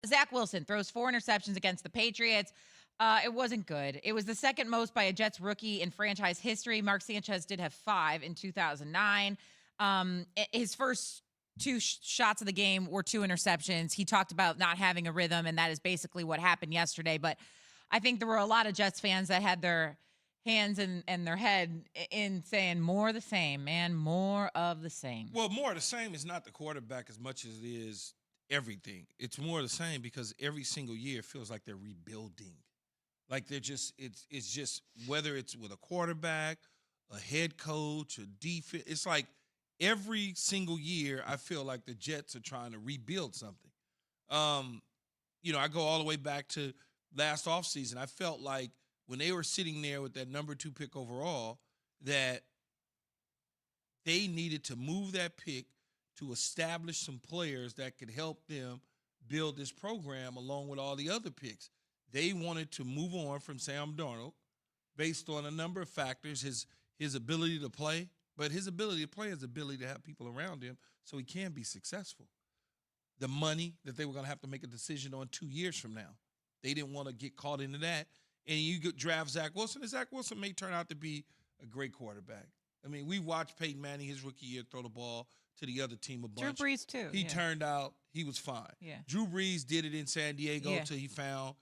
Zach Wilson throws 4 interceptions against the Patriots. It wasn't good. It was the second most by a Jets rookie in franchise history. Mark Sanchez did have 5 in 2009. His first 2 shots of the game were 2 interceptions. He talked about not having a rhythm, and that is basically what happened yesterday. But I think there were a lot of Jets fans that had their hands and their head in saying more of the same, man, more of the same. Well, more of the same is not the quarterback as much as it is everything. It's more of the same because every single year it feels like they're rebuilding. Like they're just, it's just, whether it's with a quarterback, a head coach, a defense, it's like every single year I feel like the Jets are trying to rebuild something. I go all the way back to last offseason. I felt like when they were sitting there with that number 2 pick overall, that they needed to move that pick to establish some players that could help them build this program along with all the other picks. They wanted to move on from Sam Darnold based on a number of factors, his ability to play, but his ability to play is the ability to have people around him so he can be successful. The money that they were going to have to make a decision on 2 years from now. They didn't want to get caught into that. And you draft Zach Wilson, and Zach Wilson may turn out to be a great quarterback. I mean, we watched Peyton Manning his rookie year throw the ball to the other team a bunch. Drew Brees, too. He turned out he was fine. Yeah. Drew Brees did it in San Diego until he found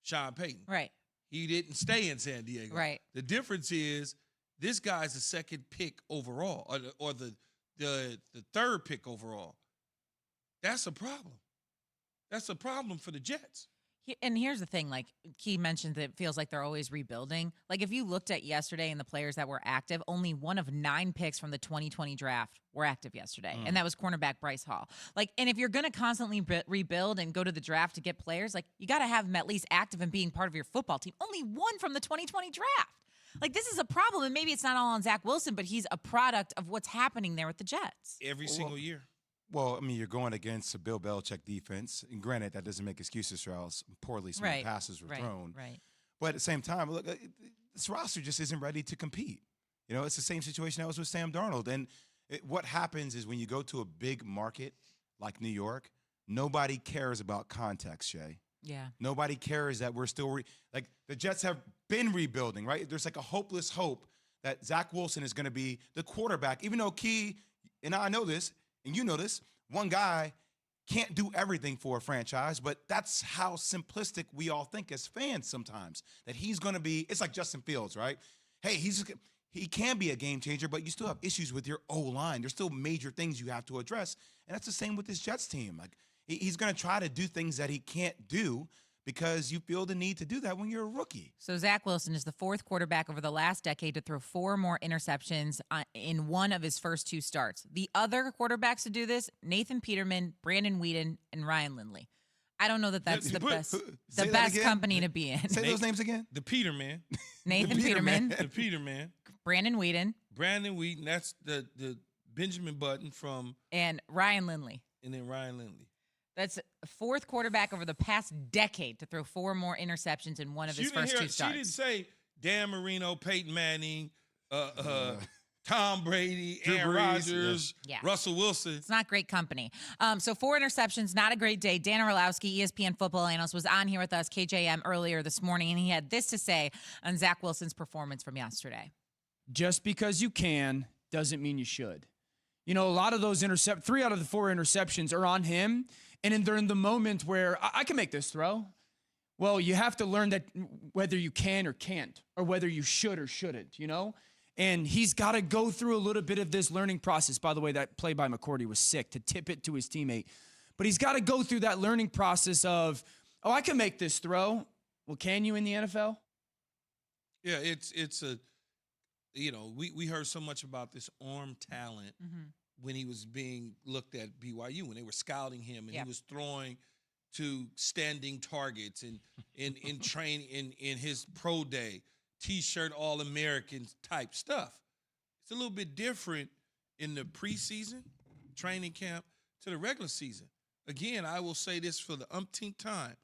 Sean Payton. Right. He didn't stay in San Diego. Right. The difference is this guy's the second pick overall, or the third pick overall. That's a problem. That's a problem for the Jets. And here's the thing, like Key mentioned that it feels like they're always rebuilding. Like if you looked at yesterday and the players that were active, only 1 of 9 picks from the 2020 draft were active yesterday. And that was cornerback Bryce Hall. Like, and if you're going to constantly rebuild and go to the draft to get players, like you got to have them at least active and being part of your football team. Only 1 from the 2020 draft. Like this is a problem. And maybe it's not all on Zach Wilson, but he's a product of what's happening there with the Jets. Every single year. Well, I mean, you're going against a Bill Belichick defense. And granted, that doesn't make excuses for how poorly some passes were thrown. Right. But at the same time, look, this roster just isn't ready to compete. You know, it's the same situation that was with Sam Darnold. And what happens is when you go to a big market like New York, nobody cares about context, Shae. Yeah. Nobody cares that we're still like the Jets have been rebuilding, right? There's like a hopeless hope that Zach Wilson is going to be the quarterback, even though Key, and I know this, and you know this, one guy can't do everything for a franchise, but that's how simplistic we all think as fans sometimes, that he's going to be, it's like Justin Fields, right? Hey, he can be a game changer, but you still have issues with your O-line. There's still major things you have to address, and that's the same with this Jets team. Like he's going to try to do things that he can't do because you feel the need to do that when you're a rookie. So Zach Wilson is the 4th quarterback over the last decade to throw 4 more interceptions in one of his first 2 starts. The other quarterbacks to do this, Nathan Peterman, Brandon Weeden, and Ryan Lindley. I don't know that that's the best company to be in. Say those names again. The Peterman. Nathan Peterman. The Peterman. Brandon Weeden. Brandon Weeden. That's the Benjamin Button from. And Ryan Lindley. And then Ryan Lindley. That's a 4th quarterback over the past decade to throw 4 more interceptions in one of his first 2 starts. She didn't say Dan Marino, Peyton Manning, Tom Brady, Aaron Rodgers, Russell Wilson. It's not great company. So 4 interceptions, not a great day. Dan Orlovsky, ESPN football analyst, was on here with us, KJM, earlier this morning, and he had this to say on Zach Wilson's performance from yesterday. Just because you can doesn't mean you should. You know, a lot of those 3 out of the 4 interceptions are on him, and they're in the moment where I can make this throw. Well, you have to learn that whether you can or can't, or whether you should or shouldn't, you know? And he's got to go through a little bit of this learning process. By the way, that play by McCourty was sick to tip it to his teammate. But he's got to go through that learning process of, oh, I can make this throw. Well, can you in the NFL? Yeah, it's a, you know, we heard so much about this arm talent when he was being looked at BYU, when they were scouting him and he was throwing to standing targets and in training in his pro day, T-shirt All-American type stuff. It's a little bit different in the preseason, training camp, to the regular season. Again, I will say this for the umpteenth time.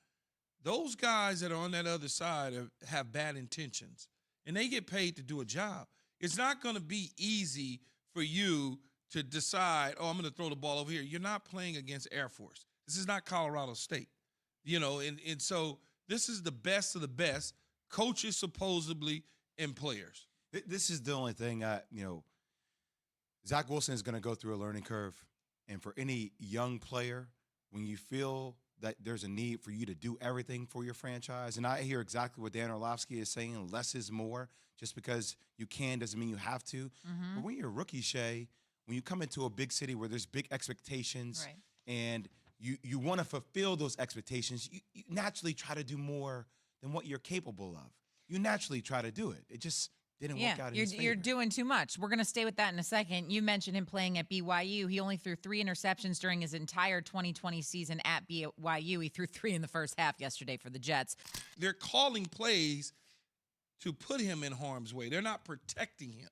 Those guys that are on that other side have bad intentions, and they get paid to do a job. It's not going to be easy for you to decide, oh, I'm going to throw the ball over here. You're not playing against Air Force. This is not Colorado State. You know, and so this is the best of the best coaches supposedly and players. This is the only thing Zach Wilson is going to go through a learning curve. And for any young player, when you feel that there's a need for you to do everything for your franchise, and I hear exactly what Dan Orlovsky is saying, less is more. Just because you can doesn't mean you have to. Mm-hmm. But when you're a rookie, Shae, when you come into a big city where there's big expectations and you want to fulfill those expectations, you naturally try to do more than what you're capable of. You naturally try to do it. It just didn't work out in his favor. You're doing too much. We're going to stay with that in a second. You mentioned him playing at BYU. He only threw 3 interceptions during his entire 2020 season at BYU. He threw 3 in the first half yesterday for the Jets. They're calling plays to put him in harm's way. They're not protecting him.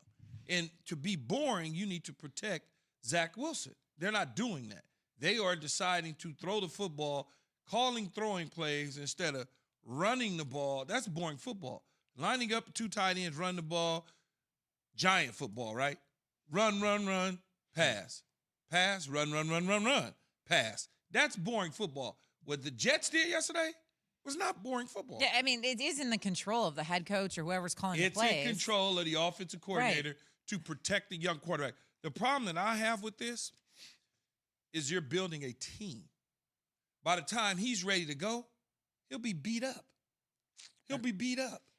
And to be boring, you need to protect Zach Wilson. They're not doing that. They are deciding to throw the football, calling throwing plays instead of running the ball. That's boring football. Lining up 2 tight ends, run the ball, giant football, right? Run, pass. Pass, run, pass. That's boring football. What the Jets did yesterday was not boring football. Yeah, I mean, it is in the control of the head coach or whoever's calling the plays. It's in control of the offensive coordinator to protect the young quarterback. The problem that I have with this is you're building a team. By the time he's ready to go, he'll be beat up.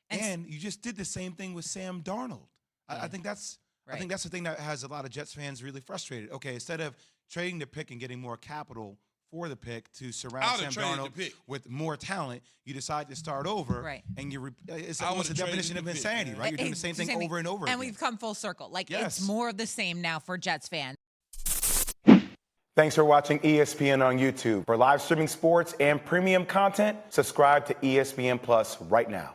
And you just did the same thing with Sam Darnold. I think that's the thing that has a lot of Jets fans really frustrated. Okay, instead of trading the pick and getting more capital for the pick to surround Sam Darnold with more talent, you decide to start over. And it's almost a definition of insanity, right? You're doing the same thing over and over again. And we've come full circle. It's more of the same now for Jets fans. Thanks for watching ESPN on YouTube. For live streaming sports and premium content, subscribe to ESPN Plus right now.